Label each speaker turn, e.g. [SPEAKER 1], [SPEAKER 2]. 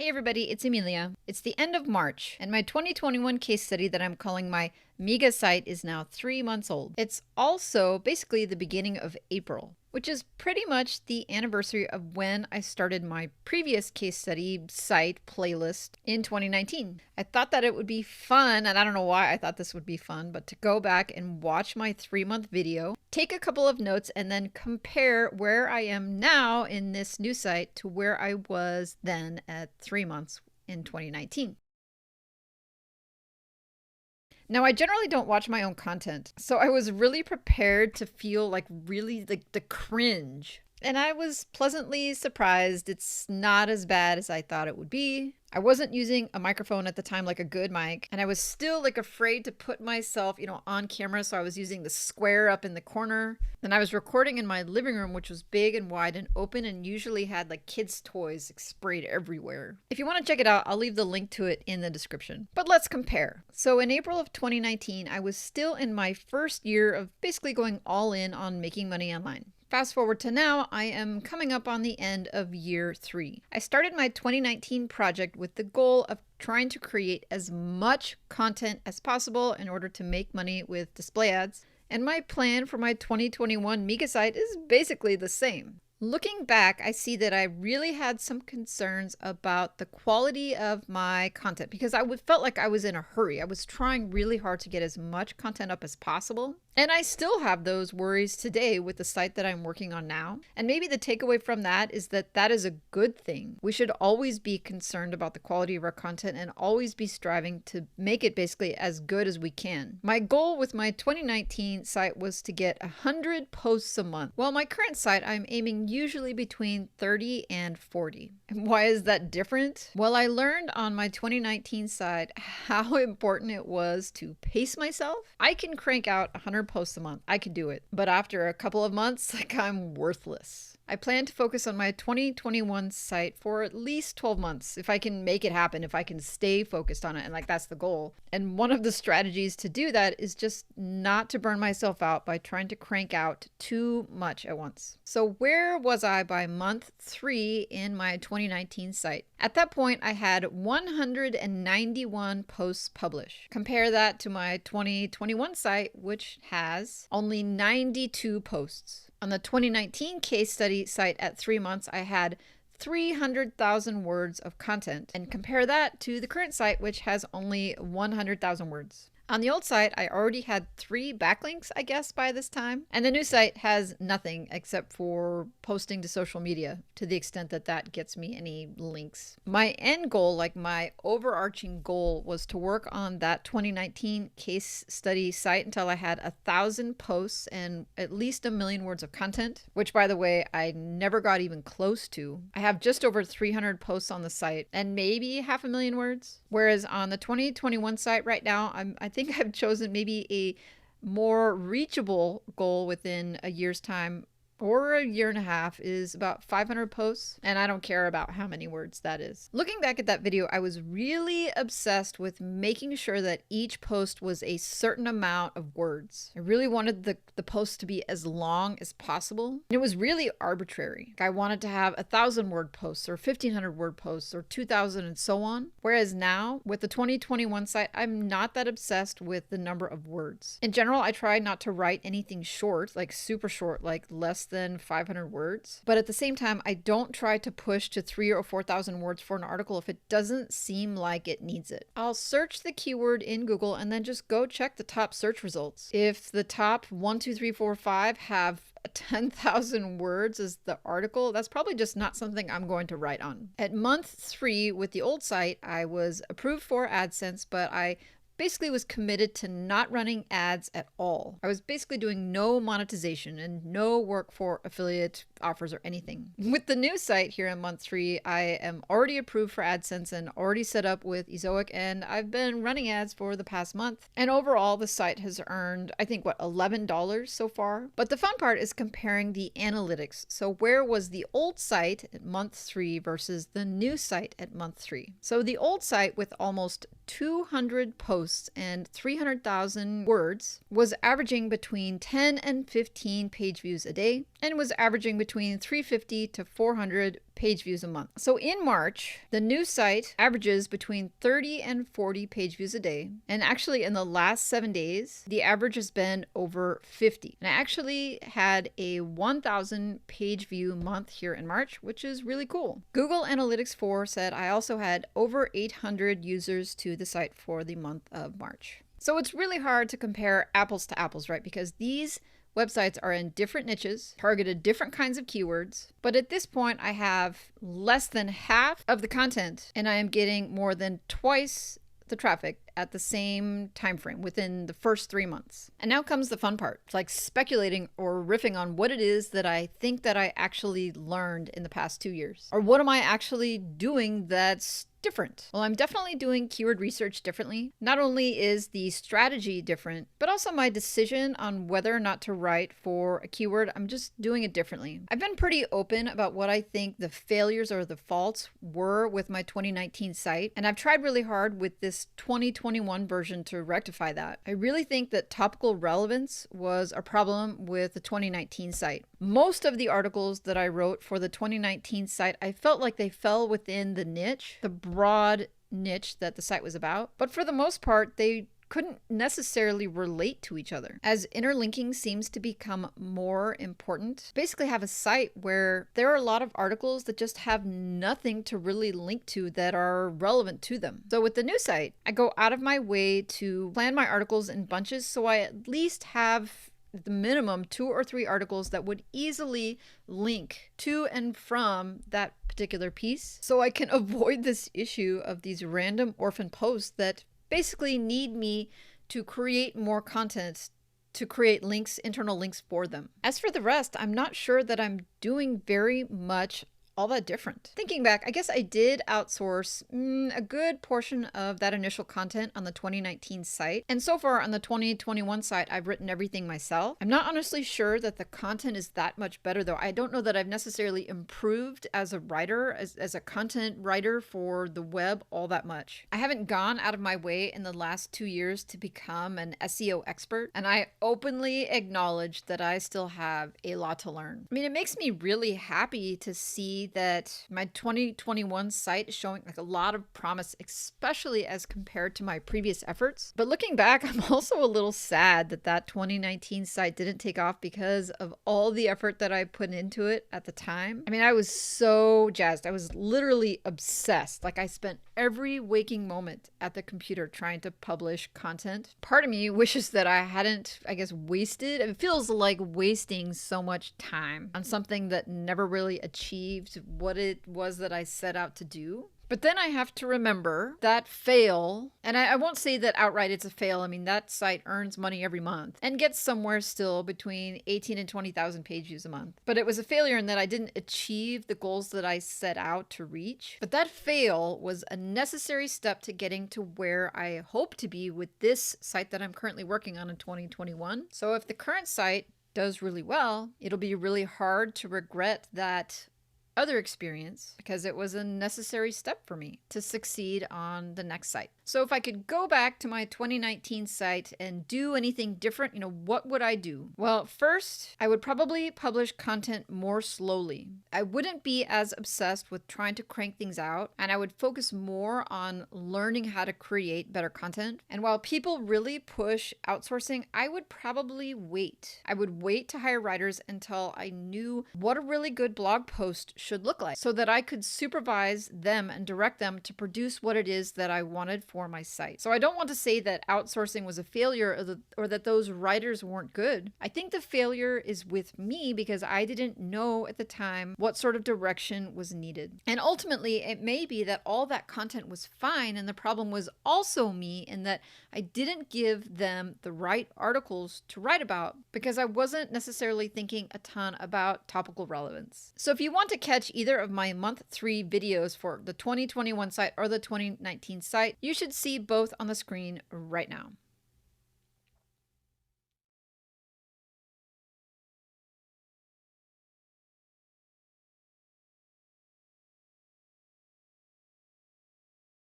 [SPEAKER 1] Hey everybody, it's Emilia. It's the end of March, and my 2021 case study that I'm calling my MEGA site is now 3 months old. It's also basically the beginning of April, which is pretty much the anniversary of when I started my previous case study site playlist in 2019. I thought that it would be fun, and I don't know why I thought this would be fun, but to go back and watch my 3-month video, take a couple of notes, and then compare where I am now in this new site to where I was then at 3 months in 2019. Now, I generally don't watch my own content, so I was really prepared to feel really the cringe. And I was pleasantly surprised it's not as bad as I thought it would be. I wasn't using a microphone at the time, like a good mic, and I was still afraid to put myself, on camera, so I was using the square up in the corner. Then I was recording in my living room, which was big and wide and open and usually had kids' toys sprayed everywhere. If you want to check it out, I'll leave the link to it in the description. But let's compare. So in April of 2019, I was still in my first year of basically going all in on making money online. Fast forward to now, I am coming up on the end of year 3. I started my 2019 project with the goal of trying to create as much content as possible in order to make money with display ads, and my plan for my 2021 MEGA site is basically the same. Looking back, I see that I really had some concerns about the quality of my content because I felt like I was in a hurry. I was trying really hard to get as much content up as possible. And I still have those worries today with the site that I'm working on now. And maybe the takeaway from that is that that is a good thing. We should always be concerned about the quality of our content and always be striving to make it basically as good as we can. My goal with my 2019 site was to get 100 posts a month. Well, my current site, I'm aiming usually between 30 and 40. And why is that different? Well, I learned on my 2019 site how important it was to pace myself. I can crank out 100 posts a month. I could do it. But after a couple of months, I'm worthless. I plan to focus on my 2021 site for at least 12 months if I can make it happen, if I can stay focused on it, and that's the goal. And one of the strategies to do that is just not to burn myself out by trying to crank out too much at once. So where was I by month 3 in my 2019 site? At that point, I had 191 posts published. Compare that to my 2021 site, which has only 92 posts. On the 2019 case study site at 3 months, I had 300,000 words of content, and compare that to the current site, which has only 100,000 words. On the old site, I already had 3 backlinks, I guess, by this time. And the new site has nothing except for posting to social media, to the extent that that gets me any links. My end goal, my overarching goal, was to work on that 2019 case study site until I had 1,000 posts and at least 1 million words of content, which, by the way, I never got even close to. I have just over 300 posts on the site and maybe 500,000 words. Whereas on the 2021 site right now, I think I've chosen maybe a more reachable goal within a year's time or a year and a half is about 500 posts, and I don't care about how many words that is. Looking back at that video, I was really obsessed with making sure that each post was a certain amount of words. I really wanted the post to be as long as possible, and it was really arbitrary. I wanted to have 1,000 word posts or 1,500 word posts or 2,000 and so on. Whereas now, with the 2021 site, I'm not that obsessed with the number of words. In general, I try not to write anything short, super short, less than 500 words. But at the same time, I don't try to push to 3,000 or 4,000 words for an article if it doesn't seem like it needs it. I'll search the keyword in Google and then just go check the top search results. If the top 1, 2, 3, 4, 5 have 10,000 words as the article, that's probably just not something I'm going to write on. At month 3 with the old site, I was approved for AdSense, but I basically was committed to not running ads at all. I was basically doing no monetization and no work for affiliate offers or anything. With the new site here in month 3, I am already approved for AdSense and already set up with Ezoic, and I've been running ads for the past month. And overall, the site has earned, I think, $11 so far. But the fun part is comparing the analytics. So where was the old site at month 3 versus the new site at month 3? So the old site with almost 200 posts and 300,000 words was averaging between 10 and 15 page views a day and was averaging between between 350 to 400 page views a month. So in March, the new site averages between 30 and 40 page views a day. And actually in the last 7 days, the average has been over 50. And I actually had a 1,000 page view month here in March, which is really cool. Google Analytics 4 said I also had over 800 users to the site for the month of March. So it's really hard to compare apples to apples, right? Because these websites are in different niches, targeted different kinds of keywords. But at this point, I have less than half of the content, and I am getting more than twice the traffic at the same time frame within the first 3 months. And now comes the fun part, like speculating or riffing on what it is that I think that I actually learned in the past 2 years. Or what am I actually doing that's different? Well, I'm definitely doing keyword research differently. Not only is the strategy different, but also my decision on whether or not to write for a keyword, I'm just doing it differently. I've been pretty open about what I think the failures or the faults were with my 2019 site, and I've tried really hard with this 2021 version to rectify that. I really think that topical relevance was a problem with the 2019 site. Most of the articles that I wrote for the 2019 site, I felt like they fell within the niche, the broad niche that the site was about. But for the most part, they couldn't necessarily relate to each other. As interlinking seems to become more important, basically have a site where there are a lot of articles that just have nothing to really link to that are relevant to them. So with the new site, I go out of my way to plan my articles in bunches so I at least have the minimum 2 or 3 articles that would easily link to and from that particular piece, so I can avoid this issue of these random orphan posts that basically need me to create more content to create links, internal links for them. As for the rest, I'm not sure that I'm doing very much all that different. Thinking back, I guess I did outsource a good portion of that initial content on the 2019 site. And so far on the 2021 site, I've written everything myself. I'm not honestly sure that the content is that much better though. I don't know that I've necessarily improved as a writer, as a content writer for the web all that much. I haven't gone out of my way in the last 2 years to become an SEO expert, and I openly acknowledge that I still have a lot to learn. I mean, it makes me really happy to see that my 2021 site is showing like a lot of promise, especially as compared to my previous efforts. But looking back, I'm also a little sad that that 2019 site didn't take off because of all the effort that I put into it at the time. I mean, I was so jazzed. I was literally obsessed. Like I spent every waking moment at the computer trying to publish content. Part of me wishes that I hadn't, I guess, wasted. It feels like wasting so much time on something that never really achieved what it was that I set out to do. But then I have to remember that fail, and I won't say that outright it's a fail. I mean, that site earns money every month and gets somewhere still between 18 and 20,000 page views a month. But it was a failure in that I didn't achieve the goals that I set out to reach. But that fail was a necessary step to getting to where I hope to be with this site that I'm currently working on in 2021. So if the current site does really well, it'll be really hard to regret that other experience because it was a necessary step for me to succeed on the next site. So if I could go back to my 2019 site and do anything different, what would I do? Well, first, I would probably publish content more slowly. I wouldn't be as obsessed with trying to crank things out, and I would focus more on learning how to create better content. And while people really push outsourcing, I would probably wait. I would wait to hire writers until I knew what a really good blog post should look like so that I could supervise them and direct them to produce what it is that I wanted for my site. So I don't want to say that outsourcing was a failure or that those writers weren't good. I think the failure is with me because I didn't know at the time what sort of direction was needed. And ultimately, it may be that all that content was fine and the problem was also me in that I didn't give them the right articles to write about because I wasn't necessarily thinking a ton about topical relevance. So if you want to catch either of my month 3 videos for the 2021 site or the 2019 site, you should see both on the screen right now.